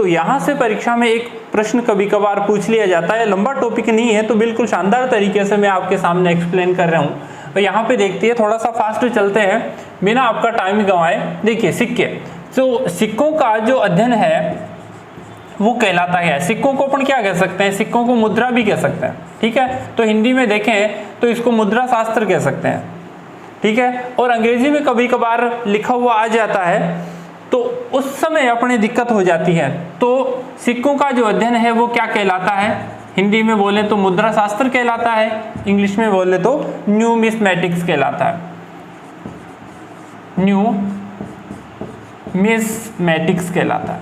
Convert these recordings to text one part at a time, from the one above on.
तो यहाँ से परीक्षा में एक प्रश्न कभी कभार पूछ लिया जाता है, लंबा टॉपिक नहीं है तो बिल्कुल शानदार तरीके से मैं आपके सामने एक्सप्लेन कर रहा हूँ। तो यहाँ पे देखते हैं, थोड़ा सा फास्ट चलते हैं बिना आपका टाइम गंवाए। देखिए सिक्के, तो सिक्कों का जो अध्ययन है वो कहलाता है, सिक्कों को अपन क्या कह सकते हैं, सिक्कों को मुद्रा भी कह सकते हैं, ठीक है। तो हिंदी में देखें तो इसको मुद्रा शास्त्र कह सकते हैं, ठीक है। और अंग्रेजी में कभी कभार लिखा हुआ आ जाता है तो उस समय अपने दिक्कत हो जाती है। तो सिक्कों का जो अध्ययन है वो क्या कहलाता है, हिंदी में बोले तो मुद्रा शास्त्र कहलाता है, इंग्लिश में बोले तो न्यूमिस्मेटिक्स कहलाता है, न्यूमिस्मेटिक्स कहलाता है।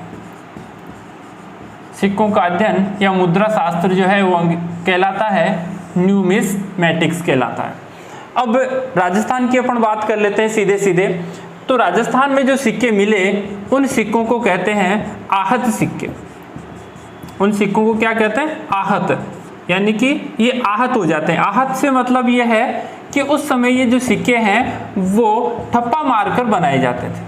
सिक्कों का अध्ययन या मुद्रा शास्त्र जो है वो कहलाता है न्यूमिस्मेटिक्स कहलाता है। अब राजस्थान की अपन बात कर लेते हैं सीधे सीधे। तो राजस्थान में जो सिक्के मिले उन सिक्कों को कहते हैं आहत सिक्के। उन सिक्कों को क्या कहते हैं, आहत, यानी कि ये आहत हो जाते हैं। आहत से मतलब ये है कि उस समय ये जो सिक्के हैं वो ठप्पा मारकर बनाए जाते थे,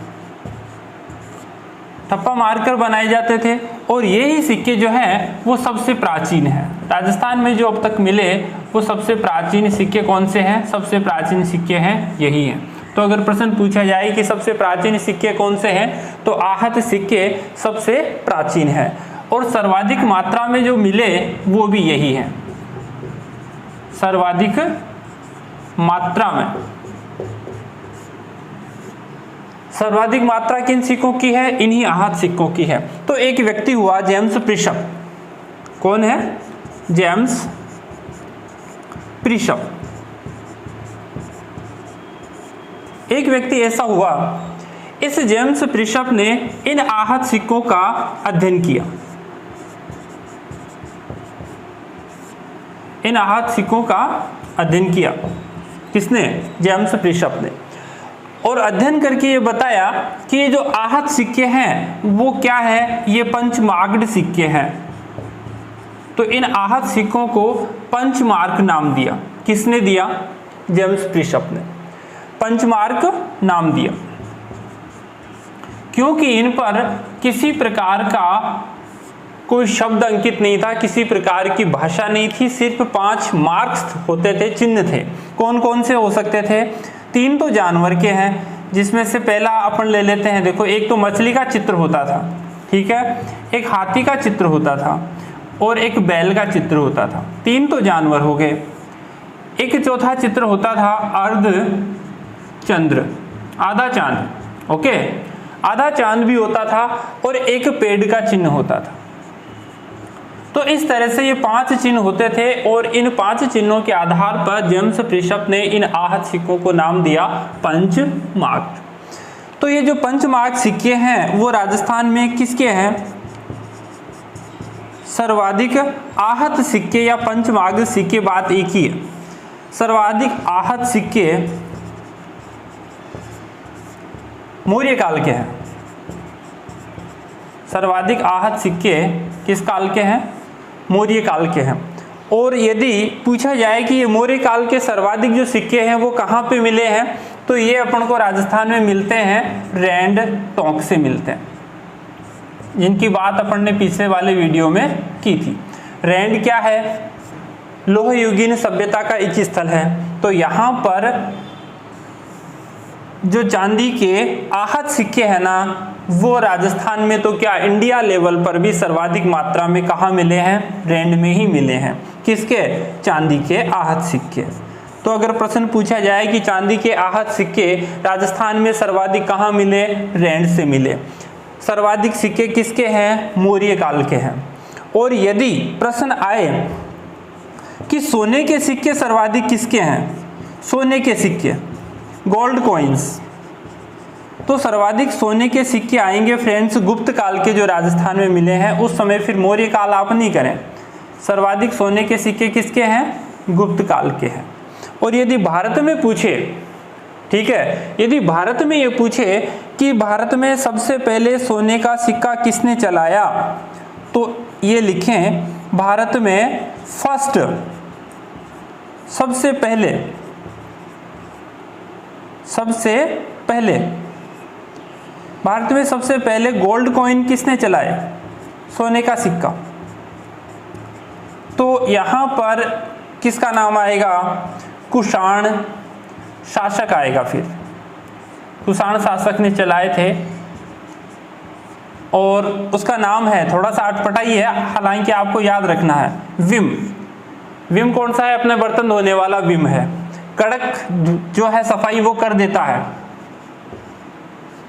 ठप्पा मारकर बनाए जाते थे। और यही सिक्के जो हैं वो सबसे प्राचीन है। राजस्थान में जो अब तक मिले वो सबसे प्राचीन सिक्के कौन से हैं, सबसे प्राचीन सिक्के हैं यही हैं। तो अगर प्रश्न पूछा जाए कि सबसे प्राचीन सिक्के कौन से हैं, तो आहत सिक्के सबसे प्राचीन है और सर्वाधिक मात्रा में जो मिले वो भी यही है, सर्वाधिक मात्रा में। सर्वाधिक मात्रा किन सिक्कों की है, इन्हीं आहत सिक्कों की है। तो एक व्यक्ति हुआ जेम्स प्रिशप, कौन है, जेम्स प्रिशप। एक व्यक्ति ऐसा हुआ, इस जेम्स प्रिशप ने इन आहत सिक्कों का अध्ययन किया, इन आहत सिक्कों का अध्ययन किया। किसने, जेम्स प्रिशप ने। और अध्ययन करके ये बताया कि ये जो आहत सिक्के हैं वो क्या है, ये पंचमार्क्ड सिक्के हैं। तो इन आहत सिक्कों को पंचमार्क नाम दिया। किसने दिया, जेम्स प्रिशप ने पंचमार्क नाम दिया, क्योंकि इन पर किसी प्रकार का कोई शब्द अंकित नहीं था, किसी प्रकार की भाषा नहीं थी, सिर्फ 5 मार्क्स होते थे, चिन्ह थे। कौन कौन से हो सकते थे, 3 तो जानवर के हैं, जिसमें से पहला अपन ले लेते हैं। देखो, एक तो मछली का चित्र होता था, ठीक है, एक हाथी का चित्र होता था और एक बैल का चित्र होता था। 3 तो जानवर हो गए। एक चौथा चित्र होता था अर्ध चंद्र, आधा चांद, ओके, आधा चांद भी होता था और एक पेड़ का चिन्ह होता था। तो इस तरह से ये 5 चिन्ह होते थे और इन 5 चिन्हों के आधार पर जेम्स प्रिशप ने इन आहत सिक्कों को नाम दिया पंचमार्क। तो ये जो पंचमार्क सिक्के हैं वो राजस्थान में किसके हैं, सर्वाधिक आहत सिक्के या पंचमार्क सिक्के, बात एक ही है। सर्वाधिक आहत सिक्के मौर्य काल के हैं। सर्वाधिक आहत सिक्के किस काल के हैं, मौर्य काल के हैं। और यदि पूछा जाए कि ये मौर्य काल के सर्वाधिक जो सिक्के हैं वो कहाँ पे मिले हैं, तो ये अपन को राजस्थान में मिलते हैं, रैंड टोंक से मिलते हैं, जिनकी बात अपन ने पिछले वाले वीडियो में की थी। रैंड क्या है, लोह युगीन सभ्यता का एक स्थल है। तो यहाँ पर जो चांदी के आहत सिक्के हैं ना, वो राजस्थान में तो क्या इंडिया लेवल पर भी सर्वाधिक मात्रा में कहाँ मिले हैं, रैंड में ही मिले हैं। किसके, चांदी के आहत सिक्के। तो अगर प्रश्न पूछा जाए कि चांदी के आहत सिक्के राजस्थान में सर्वाधिक कहाँ मिले, रैंड से मिले। सर्वाधिक सिक्के किसके हैं, मौर्य काल के हैं। और यदि प्रश्न आए कि सोने के सिक्के सर्वाधिक किसके हैं, सोने के सिक्के, गोल्ड कॉइन्स, तो सर्वाधिक सोने के सिक्के आएंगे फ्रेंड्स गुप्त काल के जो राजस्थान में मिले हैं। उस समय फिर मौर्य काल आप नहीं करें, सर्वाधिक सोने के सिक्के किसके हैं, गुप्त काल के हैं। और यदि भारत में पूछे, ठीक है, यदि भारत में ये पूछे कि भारत में सबसे पहले सोने का सिक्का किसने चलाया, तो ये लिखें भारत में फर्स्ट, सबसे पहले भारत में सबसे पहले गोल्ड कॉइन किसने चलाए, सोने का सिक्का, तो यहाँ पर किसका नाम आएगा? कुषाण शासक आएगा। फिर कुषाण शासक ने चलाए थे और उसका नाम है, थोड़ा सा अटपटाई है, हालांकि आपको याद रखना है, विम। विम कौन सा है? अपने बर्तन धोने वाला विम है। कड़क जो है सफाई वो कर देता है,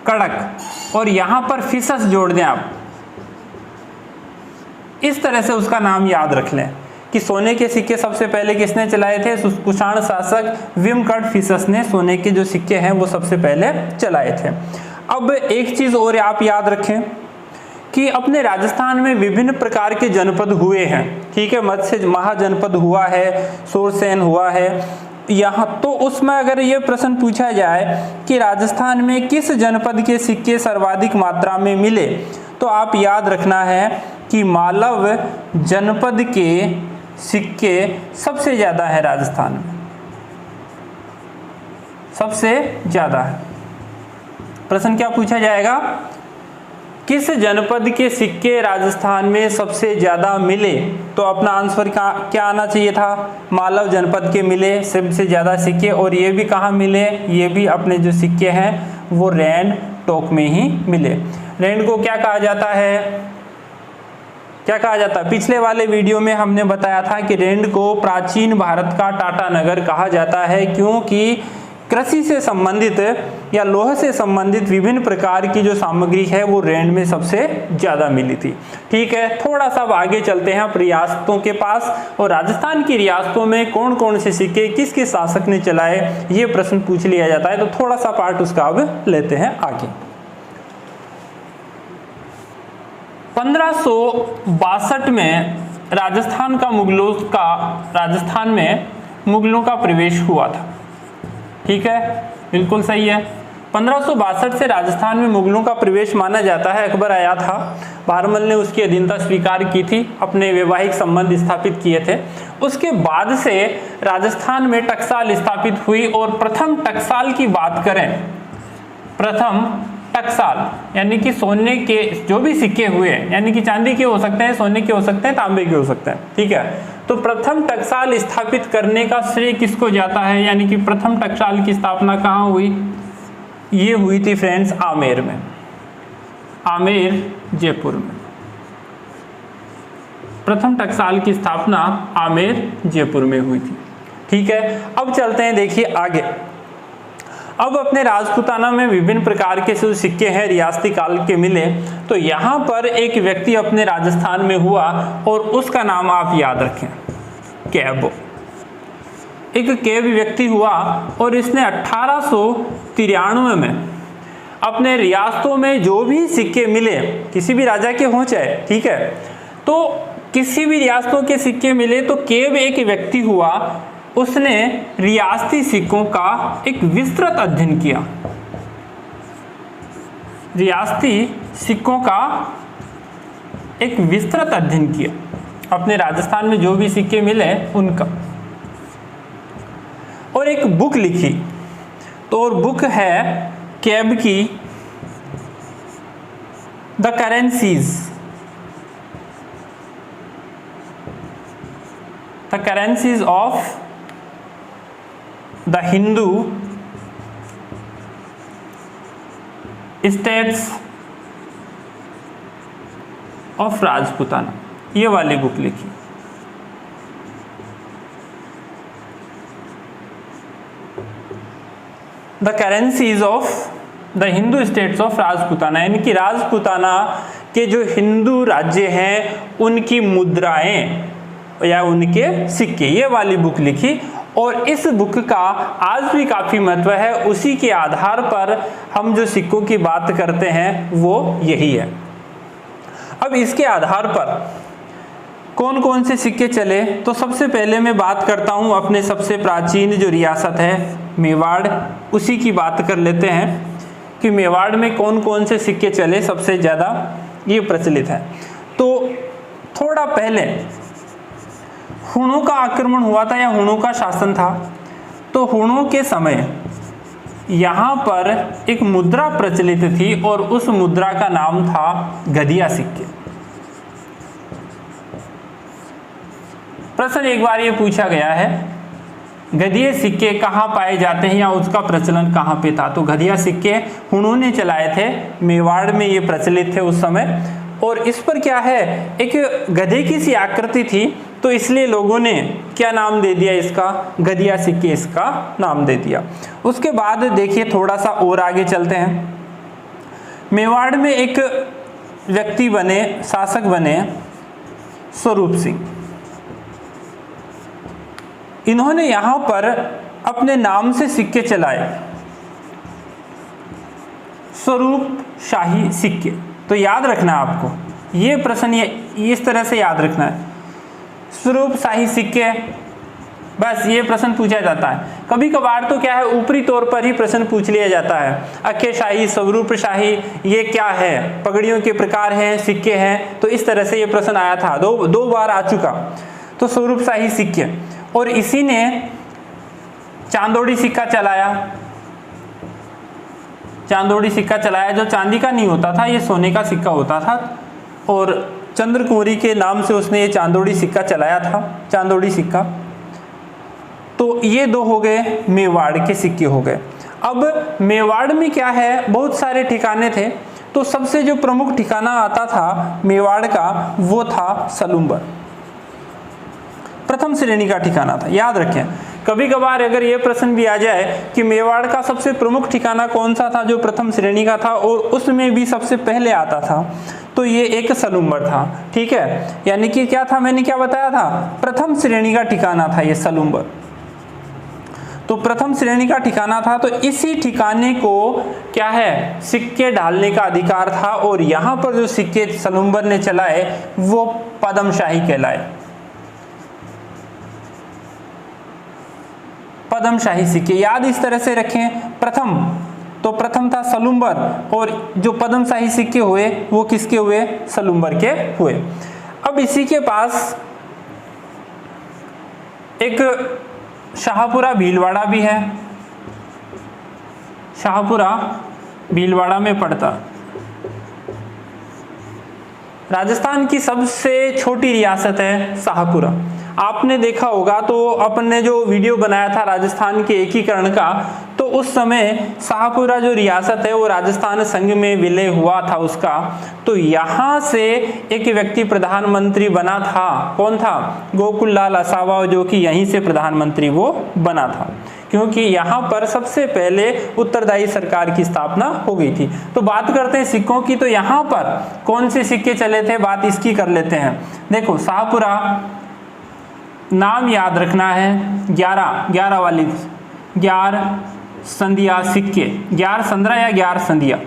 कड़क, और यहां पर फिसस जोड़ दें आप, इस तरह से उसका नाम याद रख लें कि सोने के सिक्के सबसे पहले किसने चलाए थे? कुषाण शासक विमकर्ड फिसस ने सोने के जो सिक्के हैं वो सबसे पहले चलाए थे। अब एक चीज और आप याद रखें कि अपने राजस्थान में विभिन्न प्रकार के जनपद हुए हैं, ठीक है। मत्स्य महाजनपद हुआ है, सोरसेन हुआ है यहाँ, तो उसमें अगर ये प्रश्न पूछा जाए कि राजस्थान में किस जनपद के सिक्के सर्वाधिक मात्रा में मिले, तो आप याद रखना है कि मालव जनपद के सिक्के सबसे ज्यादा है राजस्थान में, सबसे ज्यादा है। प्रश्न क्या पूछा जाएगा? किस जनपद के सिक्के राजस्थान में सबसे ज्यादा मिले? तो अपना आंसर क्या आना चाहिए था? मालव जनपद के मिले सबसे ज्यादा सिक्के। और ये भी कहाँ मिले? ये भी अपने जो सिक्के हैं वो रैंड टोक में ही मिले। रैंड को क्या कहा जाता है? क्या कहा जाता है? पिछले वाले वीडियो में हमने बताया था कि रैंड को प्राचीन भारत का टाटा नगर कहा जाता है, क्योंकि कृषि से संबंधित या लोहे से संबंधित विभिन्न प्रकार की जो सामग्री है वो रैंड में सबसे ज्यादा मिली थी। ठीक है, थोड़ा सा अब आगे चलते हैं रियासतों के पास, और राजस्थान की रियासतों में कौन कौन से सिक्के किस किस शासक ने चलाए, ये प्रश्न पूछ लिया जाता है। तो थोड़ा सा पार्ट उसका अब लेते हैं आगे। 1562 में राजस्थान में मुगलों का प्रवेश हुआ था। ठीक है, बिल्कुल सही है। 1562 से राजस्थान में मुगलों का प्रवेश माना जाता है। अकबर आया था, बहरमल ने उसकी अधीनता स्वीकार की थी, अपने वैवाहिक संबंध स्थापित किए थे। उसके बाद से राजस्थान में टकसाल स्थापित हुई, और प्रथम टकसाल की बात करें, प्रथम टकसाल यानी कि सोने के जो भी सिक्के हुए, यानी कि चांदी के हो सकते हैं, सोने के हो सकते हैं, तांबे के हो सकते हैं। ठीक है, तो प्रथम टकसाल स्थापित करने का श्रेय किसको जाता है? यानी कि प्रथम टकसाल की स्थापना कहाँ हुई? ये हुई थी फ्रेंड्स आमेर में, आमेर जयपुर में। प्रथम टकसाल की स्थापना आमेर जयपुर में हुई थी। ठीक है, अब चलते हैं, देखिए आगे। अब अपने राजपूताना में विभिन्न प्रकार के जो सिक्के हैं रियासती काल के मिले, तो यहाँ पर एक व्यक्ति अपने राजस्थान में हुआ और उसका नाम आप याद रखें, कैब। एक कैब व्यक्ति हुआ और इसने 1893 में अपने रियासतों में जो भी सिक्के मिले, किसी भी राजा के हों चाहे, ठीक है, तो किसी भी रियासतों के सिक्के मिले तो कैब एक व्यक्ति हुआ, उसने रियासती सिक्कों का एक विस्तृत अध्ययन किया। रियासती सिक्कों का एक विस्तृत अध्ययन किया, अपने राजस्थान में जो भी सिक्के मिले उनका, और एक बुक लिखी। तो और बुक है कैब की, the currencies, the currencies of the Hindu states of Rajputana, ये वाली बुक लिखी। The currencies of the Hindu states of Rajputana, यानी कि राजपूताना के जो हिंदू राज्य हैं उनकी मुद्राएं या उनके सिक्के, ये वाली बुक लिखी। और इस बुक का आज भी काफी महत्व है, उसी के आधार पर हम जो सिक्कों की बात करते हैं वो यही है। अब इसके आधार पर कौन कौन से सिक्के चले, तो सबसे पहले मैं बात करता हूं अपने सबसे प्राचीन जो रियासत है मेवाड़, उसी की बात कर लेते हैं कि मेवाड़ में कौन कौन से सिक्के चले सबसे ज़्यादा, ये प्रचलित है। तो थोड़ा पहले हुणों का आक्रमण हुआ था या हुणों का शासन था, तो हुणों के समय यहाँ पर एक मुद्रा प्रचलित थी और उस मुद्रा का नाम था गधिया सिक्के। प्रश्न एक बार ये पूछा गया है, गधिये सिक्के कहाँ पाए जाते हैं या उसका प्रचलन कहाँ पे था। तो गधिया सिक्के उन्होंने चलाए थे, मेवाड़ में ये प्रचलित थे उस समय। और इस पर क्या है, एक गधे की सी आकृति थी, तो इसलिए लोगों ने क्या नाम दे दिया इसका, गधिया सिक्के इसका नाम दे दिया। उसके बाद देखिए थोड़ा सा और आगे चलते हैं। मेवाड़ में एक व्यक्ति बने, शासक बने स्वरूप सिंह। इन्होंने यहां पर अपने नाम से सिक्के चलाए, स्वरूप शाही सिक्के। तो याद रखना आपको ये प्रश्न, ये इस तरह से याद रखना है, स्वरूप शाही सिक्के, बस ये प्रश्न पूछा जाता है। कभी कभार तो क्या है, ऊपरी तौर पर ही प्रश्न पूछ लिया जाता है, अक्खे शाही, स्वरूप शाही, ये क्या है, पगड़ियों के प्रकार हैं, सिक्के हैं। तो इस तरह से ये प्रश्न आया था, दो बार आ चुका। तो स्वरूप शाही सिक्के, और इसी ने चांदोड़ी सिक्का चलाया। चांदोड़ी सिक्का चलाया जो चांदी का नहीं होता था, ये सोने का सिक्का होता था। और चंद्रकुंवरी के नाम से उसने ये चांदोड़ी सिक्का चलाया था, चांदोड़ी सिक्का। तो ये दो हो गए मेवाड़ के सिक्के हो गए। अब मेवाड़ में क्या है, बहुत सारे ठिकाने थे, तो सबसे जो प्रमुख ठिकाना आता था मेवाड़ का वो था सलूम्बर, प्रथम श्रेणी का ठिकाना था। याद रखें, कभी कभार अगर ये प्रश्न भी आ जाए कि मेवाड़ का सबसे प्रमुख ठिकाना कौन सा था जो प्रथम श्रेणी का था और उसमें भी सबसे पहले आता था, तो ये एक सलूम्बर था। ठीक है, यानी कि क्या था, मैंने क्या बताया था, प्रथम श्रेणी का ठिकाना था ये सलूम्बर। तो प्रथम श्रेणी का ठिकाना था, तो इसी ठिकाने को क्या है, सिक्के डालने का अधिकार था। और यहाँ पर जो सिक्के सलूम्बर ने चलाए वो पद्मशाही कहलाए, पद्मशाही सिक्के। याद इस तरह से रखें, प्रथम तो प्रथम था सलूम्बर, और जो पद्मशाही सिक्के हुए वो किसके हुए, सलूम्बर के हुए। अब इसी के पास एक शाहपुरा भीलवाड़ा भी है, शाहपुरा भीलवाड़ा में पड़ता, राजस्थान की सबसे छोटी रियासत है शाहपुरा। आपने देखा होगा, तो अपन ने जो वीडियो बनाया था राजस्थान के एकीकरण का, तो उस समय शाहपुरा जो रियासत है वो राजस्थान संघ में विलय हुआ था उसका। तो यहाँ से एक व्यक्ति प्रधानमंत्री बना था, कौन था, गोकुल लाल असावा, जो कि यहीं से प्रधानमंत्री वो बना था, क्योंकि यहाँ पर सबसे पहले उत्तरदायी सरकार की स्थापना हो गई थी। तो बात करते हैं सिक्कों की, तो यहाँ पर कौन से सिक्के चले थे, बात इसकी कर लेते हैं। देखो शाहपुरा, नाम याद रखना है, 11 वाली 11 संधिया सिक्के, 11 संधरा या 11 संधिया।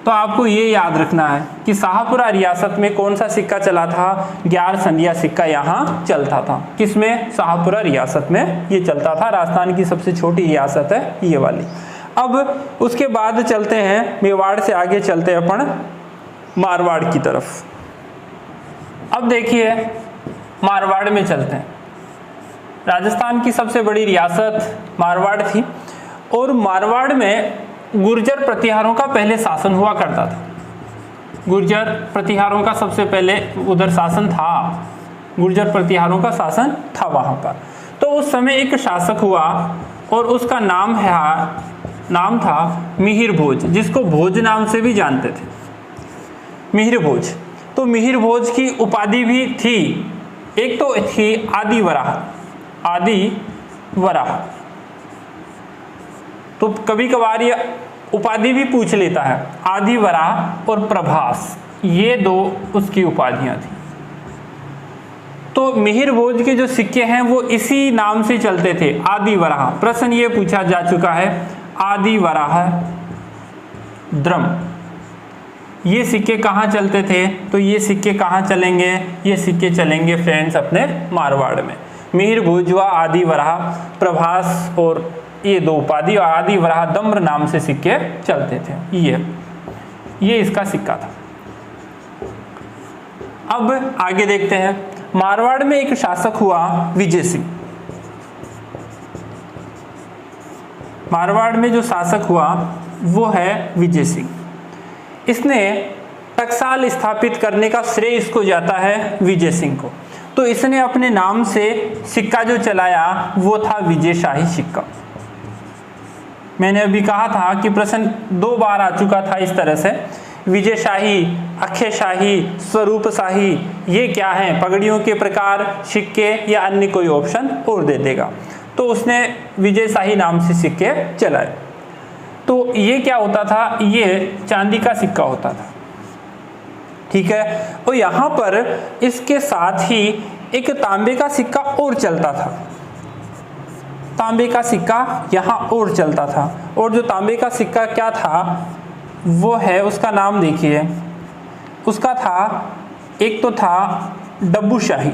तो आपको ये याद रखना है कि शाहपुरा रियासत में कौन सा सिक्का चला था, 11 संधिया सिक्का यहाँ चलता था। किसमें, शाहपुरा रियासत में ये चलता था। राजस्थान की सबसे छोटी रियासत है ये वाली। अब उसके बाद चलते हैं मेवाड़ से आगे चलते हैं अपन मारवाड़ की तरफ। अब देखिए मारवाड़ में चलते हैं। राजस्थान की सबसे बड़ी रियासत मारवाड़ थी, और मारवाड़ में गुर्जर प्रतिहारों का पहले शासन हुआ करता था। गुर्जर प्रतिहारों का सबसे पहले उधर शासन था, गुर्जर प्रतिहारों का शासन था वहाँ पर। तो उस समय एक शासक हुआ और उसका नाम था मिहिर भोज, जिसको भोज नाम से भी जानते थे, मिहिर भोज। तो मिहिर भोज की उपाधि भी थी, एक तो थी आदि वराह। तो कभी कभार ये उपाधि भी पूछ लेता है, आदि वराह और प्रभास, ये दो उसकी उपाधियां थी। तो मिहिर भोज के जो सिक्के हैं वो इसी नाम से चलते थे, आदि वराह। प्रश्न ये पूछा जा चुका है, आदि वराह द्रम, ये सिक्के कहाँ चलते थे, तो ये सिक्के कहाँ चलेंगे, ये सिक्के चलेंगे फ्रेंड्स अपने मारवाड़ में। मिहिर भोज व आदि वराह, प्रभास और ये दो उपाधि, और आदि वराह दम्र नाम से सिक्के चलते थे। ये इसका सिक्का था। अब आगे देखते हैं, मारवाड़ में एक शासक हुआ विजय सिंह। मारवाड़ में जो शासक हुआ वो है विजय सिंह। इसने टकसाल स्थापित करने का श्रेय इसको जाता है विजय सिंह को। तो इसने अपने नाम से सिक्का जो चलाया वो था विजयशाही सिक्का। मैंने अभी कहा था कि प्रश्न 2 बार आ चुका था इस तरह से, विजयशाही, अक्षयशाही, स्वरूपशाही, ये क्या है, पगड़ियों के प्रकार, सिक्के या अन्य कोई ऑप्शन और दे देगा। तो उसने विजयशाही नाम से सिक्के चलाए। तो ये क्या होता था, ये चांदी का सिक्का होता था, ठीक है। और यहाँ पर इसके साथ ही एक तांबे का सिक्का और चलता था, तांबे का सिक्का यहाँ और चलता था। और जो तांबे का सिक्का क्या था वो है, उसका नाम देखिए, उसका था, एक तो था डब्बूशाही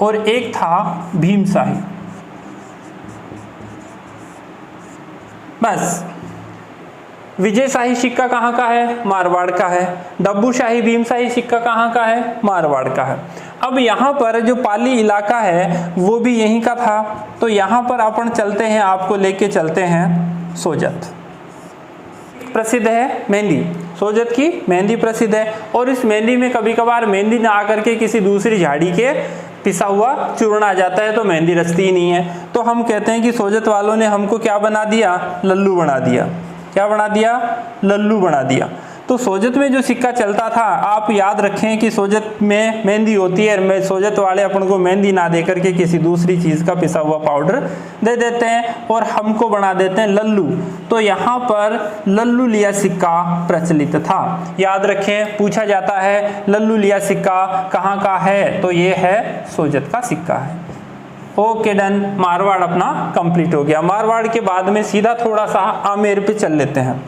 और एक था भीमशाही। बस विजयशाही सिक्का कहाँ का है, मारवाड़ का है। डब्बूशाही भीमशाही सिक्का कहाँ का है, मारवाड़ का है। अब यहाँ पर जो पाली इलाका है वो भी यहीं का था। तो यहाँ पर अपन चलते हैं, आपको लेके चलते हैं सोजत। प्रसिद्ध है मेहंदी, सोजत की मेहंदी प्रसिद्ध है। और इस मेहंदी में कभी कभार मेहंदी ना आकर के किसी दूसरी झाड़ी के पिसा हुआ चूर्ण आ जाता है, तो मेहंदी रचती ही नहीं है। तो हम कहते हैं कि सोजत वालों ने हमको क्या बना दिया, लल्लू बना दिया। क्या बना दिया, लल्लू बना दिया। तो सोजत में जो सिक्का चलता था, आप याद रखें कि सोजत में मेहंदी होती है, सोजत वाले अपन को मेहंदी ना दे करके किसी दूसरी चीज़ का पिसा हुआ पाउडर दे देते हैं और हमको बना देते हैं लल्लू। तो यहाँ पर लल्लू लिया सिक्का प्रचलित था। याद रखें, पूछा जाता है लल्लू लिया सिक्का कहाँ का है, तो ये है सोजत का सिक्का है। ओके डन, मारवाड़ अपना कंप्लीट हो गया। मारवाड़ के बाद में सीधा थोड़ा सा आमेर पे चल लेते हैं।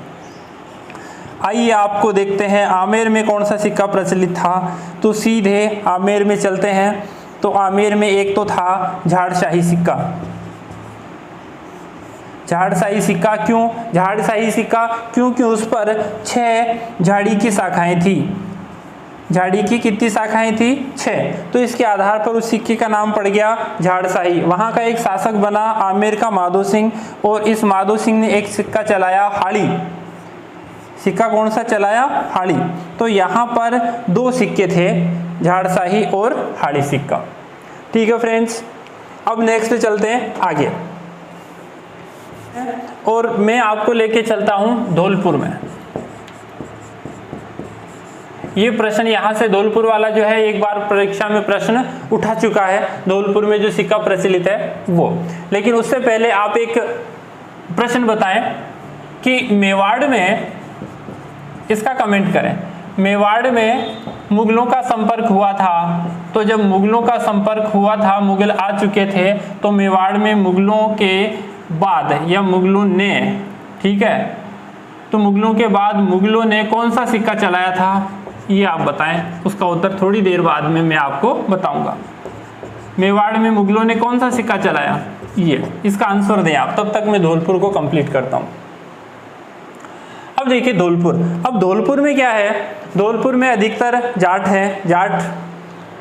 आइए आपको देखते हैं आमेर में कौन सा सिक्का प्रचलित था। तो सीधे आमेर में चलते हैं। तो आमेर में एक तो था झाड़शाही सिक्का। झाड़शाही सिक्का क्यों, झाड़शाही सिक्का क्योंकि उस पर 6 झाड़ी की शाखाएं थी। झाड़ी की कितनी शाखाएं थी, 6। तो इसके आधार पर उस सिक्के का नाम पड़ गया झाड़शाही। वहां का एक शासक बना आमेर का माधो सिंह, और इस माधो सिंह ने एक सिक्का चलाया हाड़ी। सिक्का कौन सा चलाया, हाड़ी। तो यहाँ पर 2 सिक्के थे, झाड़शाही और हाड़ी सिक्का। ठीक है फ्रेंड्स, अब नेक्स्ट चलते हैं आगे, और मैं आपको लेके चलता हूँ धौलपुर में। ये प्रश्न यहाँ से धौलपुर वाला जो है, एक बार परीक्षा में प्रश्न उठा चुका है, धौलपुर में जो सिक्का प्रचलित है वो। लेकिन उससे पहले आप एक प्रश्न बताएं कि मेवाड़ में, इसका कमेंट करें, मेवाड़ में मुगलों का संपर्क हुआ था। तो जब मुगलों का संपर्क हुआ था, मुगल आ चुके थे, तो मेवाड़ में मुगलों के बाद या मुगलों ने, ठीक है, तो मुगलों के बाद मुगलों ने कौन सा सिक्का चलाया था, ये आप बताएं। उसका उत्तर थोड़ी देर बाद में मैं आपको बताऊंगा। मेवाड़ में मुगलों ने कौन सा सिक्का चलाया, ये इसका आंसर दें आप, तब तक मैं धौलपुर को कंप्लीट करता हूं। अब देखिए धौलपुर, अब धौलपुर में क्या है, धौलपुर में अधिकतर जाट है, जाट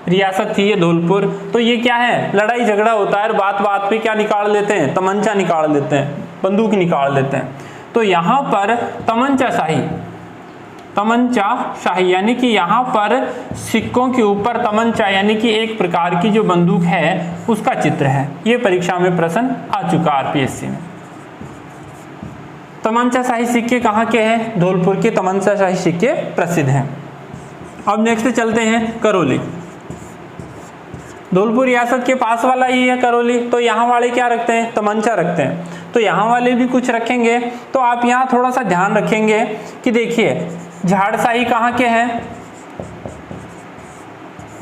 रियासत थी ये धौलपुर। तो ये क्या है, लड़ाई झगड़ा होता है, बात बात पे क्या निकाल लेते हैं, तमंचा निकाल लेते हैं, बंदूक निकाल लेते हैं। तो यहाँ पर तमंचा शाही, तमंचा शाही यानी कि यहाँ पर सिक्कों के ऊपर तमंचा यानी कि एक प्रकार की जो बंदूक है उसका चित्र है। ये परीक्षा में प्रश्न आ चुका आरपीएससी में। तमंचा शाही सिक्के कहाँ के हैं, धौलपुर के तमंचा शाही सिक्के प्रसिद्ध हैं। अब नेक्स्ट चलते हैं करौली। धौलपुर रियासत के पास वाला ही है करौली। तो यहाँ वाले क्या रखते हैं, तमंचा रखते हैं। तो यहाँ वाले भी कुछ रखेंगे। तो आप यहाँ थोड़ा सा ध्यान रखेंगे कि देखिए झाड़शाही कहाँ के हैं,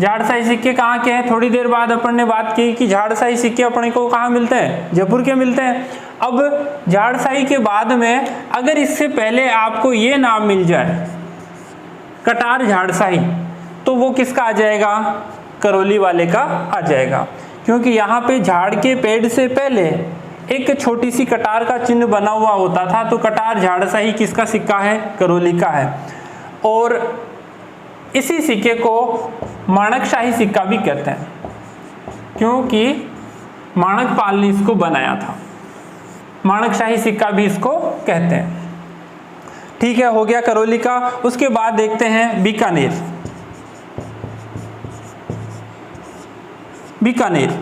झाड़शाही सिक्के कहाँ के हैं। थोड़ी देर बाद अपन ने बात की कि झाड़शाही सिक्के अपने को कहाँ मिलते हैं, जयपुर के मिलते हैं। अब झाड़शाही के बाद में अगर इससे पहले आपको ये नाम मिल जाए कटार झाड़शाही, तो वो किसका आ जाएगा, करौली वाले का आ जाएगा। क्योंकि यहाँ पे झाड़ के पेड़ से पहले एक छोटी सी कटार का चिन्ह बना हुआ होता था। तो कटार झाड़शाही किसका सिक्का है, करौली का है। और इसी सिक्के को माणकशाही सिक्का भी कहते हैं, क्योंकि माणकपाल ने इसको बनाया था। माणकशाही सिक्का भी इसको कहते हैं। ठीक है, हो गया करौली का। उसके बाद देखते हैं बीकानेर। बीकानेर।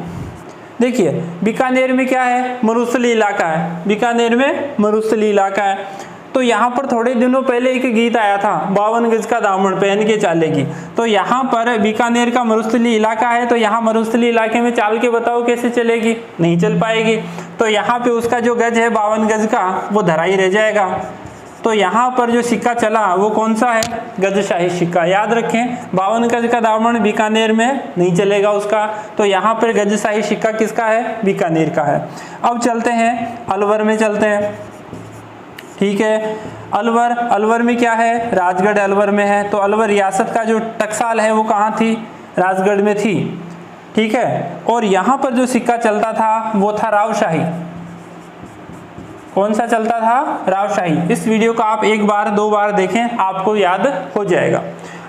देखिए बीकानेर में क्या है, मरुस्थलीय इलाका है, बीकानेर में मरुस्थलीय इलाका है। तो यहाँ पर थोड़े दिनों पहले एक गीत आया था, 52 गज का दामन पहन के चालेगी। तो यहाँ पर बीकानेर का मरुस्थलीय इलाका है, तो यहाँ मरुस्थलीय इलाके में चाल के बताओ कैसे चलेगी, नहीं चल पाएगी। तो यहाँ पे उसका जो गज है 52 गज का वो धरा ही रह जाएगा। तो यहाँ पर जो सिक्का चला वो कौन सा है, गजशाही सिक्का। याद रखें 52 गज का दामन बीकानेर में नहीं चलेगा उसका, तो यहाँ पर गजशाही सिक्का किसका है, बीकानेर का है। अब चलते हैं अलवर में, चलते हैं, ठीक है। अलवर, अलवर में क्या है, राजगढ़ अलवर में है। तो अलवर रियासत का जो टकसाल है वो कहाँ थी, राजगढ़ में थी, ठीक है। और यहाँ पर जो सिक्का चलता था वो था रावशाही। कौन सा चलता था, रावशाही। इस वीडियो को आप एक बार दो बार देखें, आपको याद हो जाएगा।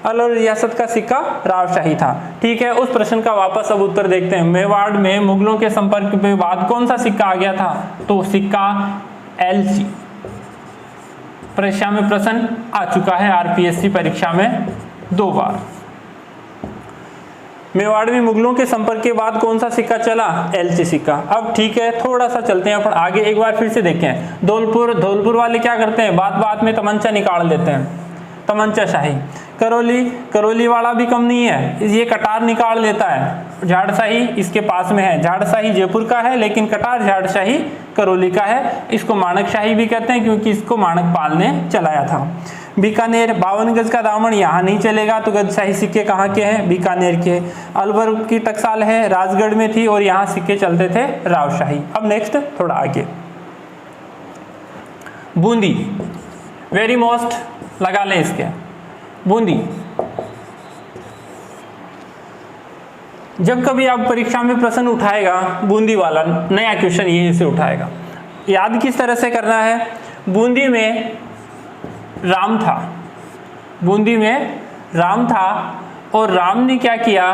अलवर रियासत का सिक्का रावशाही था, ठीक है। उस प्रश्न का वापस अब उत्तर देखते हैं। मेवाड़ में मुगलों के संपर्क के बाद कौन सा सिक्का आ गया था, तो सिक्का एलची। परीक्षा में प्रश्न आ चुका है, आरपीएससी परीक्षा में 2 बार। मेवाड़ में मुगलों के संपर्क के बाद कौन सा सिक्का चला, एलची सिक्का। अब ठीक है, थोड़ा सा चलते हैं अपन आगे, एक बार फिर से देखें। धौलपुर, धौलपुर वाले क्या करते हैं, बात बात में तमंचा निकाल देते हैं, तमंचा शाही। करौली, करौली वाला भी कम नहीं है, ये कटार निकाल लेता है। झाड़शाही इसके पास में है, झाड़शाही जयपुर का है, लेकिन कटार झाड़शाही करौली का है। इसको माणक शाही भी कहते हैं क्योंकि इसको माणक पाल ने चलाया था। बीकानेर, 52 गज का दामन यहाँ नहीं चलेगा, तो गजशाही सिक्के कहाँ के हैं, बीकानेर के। अलवर की टकसाल है, राजगढ़ में थी, और यहाँ सिक्के चलते थे रावशाही। अब नेक्स्ट थोड़ा आगे, बूंदी, वेरी मोस्ट लगा लें इसके, बूंदी। जब कभी आप परीक्षा में प्रश्न उठाएगा बूंदी वाला, नया क्वेश्चन यहीं से उठाएगा। याद किस तरह से करना है, बूंदी में राम था, बूंदी में राम था, और राम ने क्या किया,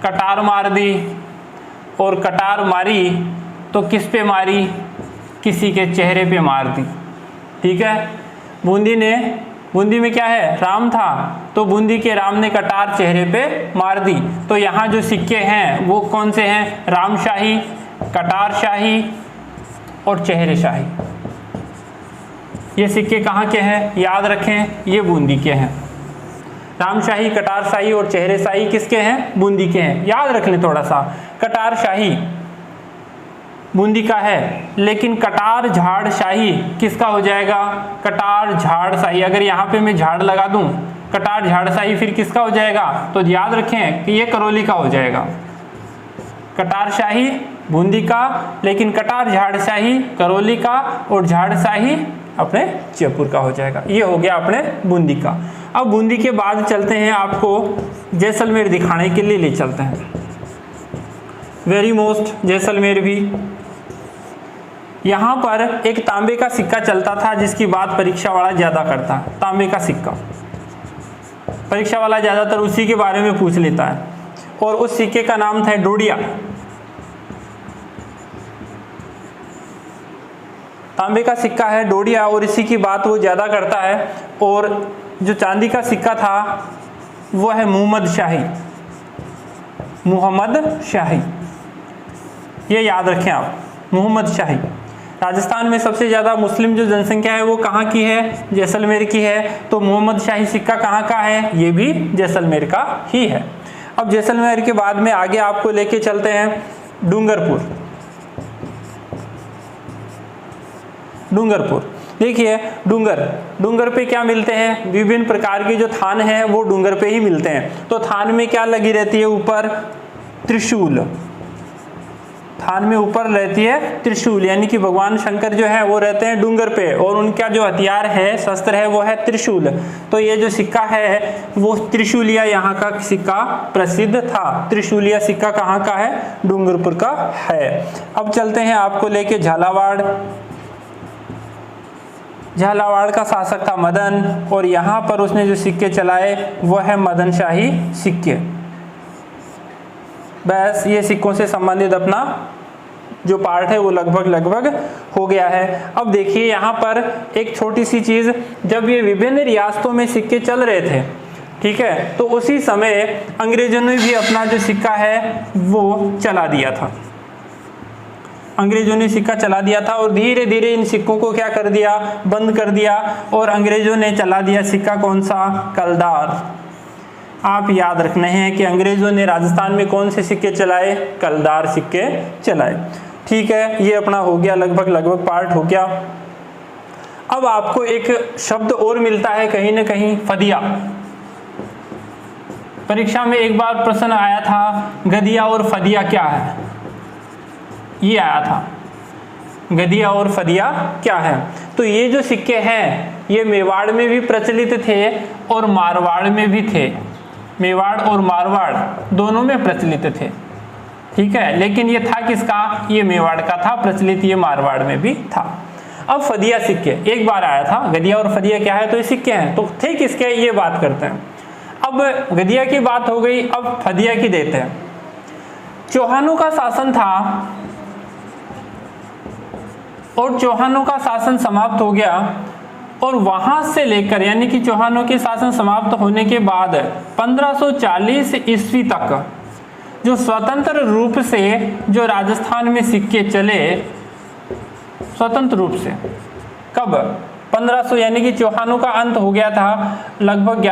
कटार मार दी, और कटार मारी तो किस पे मारी, किसी के चेहरे पे मार दी, ठीक है। बूंदी में क्या है, राम था, तो बूंदी के राम ने कटार चेहरे पे मार दी। तो यहाँ जो सिक्के हैं वो कौन से हैं, रामशाही, कटार शाही और चेहरे शाही। ये सिक्के कहाँ के हैं, याद रखें, ये बूंदी के हैं। रामशाही, कटार शाही और चेहरे शाही किसके हैं, बूंदी के हैं। याद रख लें थोड़ा सा, कटार शाही बूंदी का है, लेकिन कटार झाड़ शाही किसका हो जाएगा, कटार झाड़ शाही। अगर यहाँ पे मैं झाड़ लगा दूं, कटार झाड़ शाही, फिर किसका हो जाएगा, तो याद रखें कि ये करौली का हो जाएगा। कटार शाही बूंदी का, लेकिन कटार झाड़ शाही करौली का, और झाड़ शाही अपने जयपुर का हो जाएगा। ये हो गया अपने बूंदी का। अब बूंदी के बाद चलते हैं, आपको जैसलमेर दिखाने के लिए ले चलते हैं। वेरी मोस्ट जैसलमेर भी, यहाँ पर एक तांबे का सिक्का चलता था जिसकी बात परीक्षा वाला ज्यादा करता है। तांबे का सिक्का परीक्षा वाला ज्यादातर उसी के बारे में पूछ लेता है, और उस सिक्के का नाम था डोडिया। तांबे का सिक्का है डोडिया, और इसी की बात वो ज्यादा करता है। और जो चांदी का सिक्का था वो है मुहम्मद शाही, मुहम्मद शाही, ये याद रखें आप, मुहम्मद शाही। राजस्थान में सबसे ज़्यादा मुस्लिम जो जनसंख्या है वो कहाँ की है, जैसलमेर की है। तो मुहम्मद शाही सिक्का कहाँ का है, ये भी जैसलमेर का ही है। अब जैसलमेर के बाद में आगे आपको लेके चलते हैं डूंगरपुर। डूंगरपुर देखिए, डूंगर पे क्या मिलते हैं, विभिन्न प्रकार के जो थान हैं वो डूंगर पे ही मिलते हैं। तो थान में क्या लगी रहती है, ऊपर त्रिशूल, थान में ऊपर रहती है त्रिशूल, यानी कि भगवान शंकर जो है वो रहते हैं डूंगर पे, और उनका जो हथियार है, शस्त्र है, वो है त्रिशूल। तो ये जो सिक्का है वो त्रिशूलिया यहाँ का सिक्का प्रसिद्ध था। त्रिशूलिया सिक्का कहाँ का है, डूंगरपुर का है। अब चलते हैं आपको लेके झालावाड़। झालावाड़ का शासक था मदन, और यहाँ पर उसने जो सिक्के चलाए वो है मदन शाही सिक्के। बस ये सिक्कों से संबंधित अपना जो पार्ट है वो लगभग हो गया है। अब देखिए यहाँ पर एक छोटी सी चीज, जब ये विभिन्न रियासतों में सिक्के चल रहे थे, ठीक है। तो उसी समय अंग्रेजों ने भी अपना जो सिक्का है वो चला दिया था, अंग्रेजों ने सिक्का चला दिया था और धीरे धीरे इन सिक्कों को क्या कर दिया, बंद कर दिया और अंग्रेजों ने चला दिया सिक्का कौन सा, कलदार। आप याद रखने हैं कि अंग्रेजों ने राजस्थान में कौन से सिक्के चलाए, कलदार सिक्के चलाए। ठीक है, ये अपना हो गया लगभग पार्ट हो गया। अब आपको एक शब्द और मिलता है कहीं ना कहीं, फदिया। परीक्षा में एक बार प्रश्न आया था, गदिया और फदिया क्या है, ये आया था, गदिया और फदिया क्या है। तो ये जो सिक्के हैं ये मेवाड़ में भी प्रचलित थे और मारवाड़ में भी थे, मेवाड़ और मारवाड़ दोनों में प्रचलित थे। ठीक है, लेकिन ये था किसका, ये मेवाड़ का था प्रचलित, ये मारवाड़ में भी था। अब फदिया सिक्के एक बार आया था, गदिया और फदिया क्या है, तो ये सिक्के हैं, तो थे किसके, ये बात करते हैं। अब गदिया की बात हो गई, अब फदिया की देते हैं। चौहानों का शासन था और चौहानों का शासन समाप्त हो गया और वहां से लेकर यानी कि चौहानों के शासन समाप्त होने के बाद 1540 ईस्वी तक जो स्वतंत्र रूप से जो राजस्थान में सिक्के चले, स्वतंत्र रूप से, कब, 1500 यानी कि चौहानों का अंत हो गया था लगभग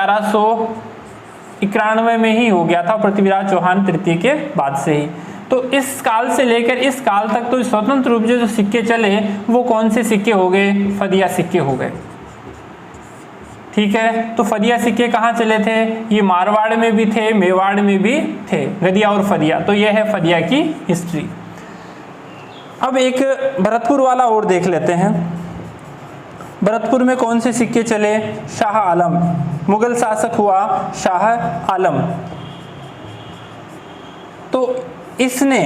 1191 में ही हो गया था, पृथ्वीराज चौहान तृतीय के बाद से ही। तो इस काल से लेकर इस काल तक तो स्वतंत्र रूप से जो सिक्के चले वो कौन से सिक्के हो गए, फदिया सिक्के हो गए। ठीक है, तो फदिया सिक्के कहाँ चले थे, ये मारवाड़ में भी थे, मेवाड़ में भी थे, गदिया और फदिया। तो ये है फदिया की हिस्ट्री। अब एक भरतपुर वाला और देख लेते हैं। भरतपुर में कौन से सिक्के चले, शाह आलम, मुगल शासक हुआ शाह आलम। तो इसने,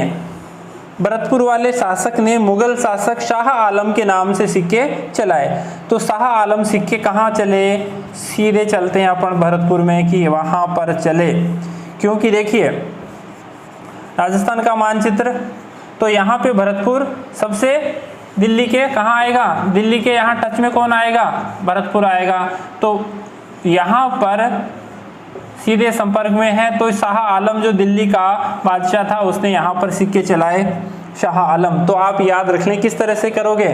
भरतपुर वाले शासक ने मुगल शासक शाह आलम के नाम से सिक्के चलाए। तो शाह आलम सिक्के कहाँ चले, सीधे चलते हैं अपन भरतपुर में कि वहाँ पर चले, क्योंकि देखिए राजस्थान का मानचित्र, तो यहाँ पे भरतपुर सबसे दिल्ली के कहाँ आएगा, दिल्ली के यहाँ टच में कौन आएगा, भरतपुर आएगा। तो यहाँ पर सीधे संपर्क में है। तो शाह आलम जो दिल्ली का बादशाह था उसने यहाँ पर सिक्के चलाए, शाह आलम। तो आप याद रख लें किस तरह से करोगे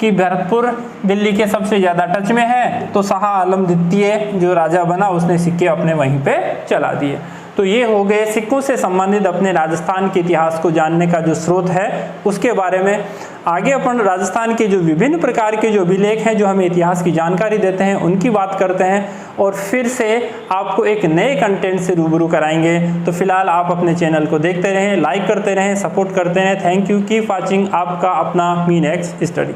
कि भरतपुर दिल्ली के सबसे ज़्यादा टच में है, तो शाह आलम द्वितीय जो राजा बना उसने सिक्के अपने वहीं पे चला दिए। तो ये हो गए सिक्कों से संबंधित अपने राजस्थान के इतिहास को जानने का जो स्रोत है उसके बारे में। आगे अपन राजस्थान के जो विभिन्न प्रकार के जो अभिलेख हैं जो हमें इतिहास की जानकारी देते हैं उनकी बात करते हैं और फिर से आपको एक नए कंटेंट से रूबरू कराएंगे। तो फिलहाल आप अपने चैनल को देखते रहें, लाइक करते रहें, सपोर्ट करते रहें। Thank you, keep watching. आपका अपना मीनएक्स स्टडी।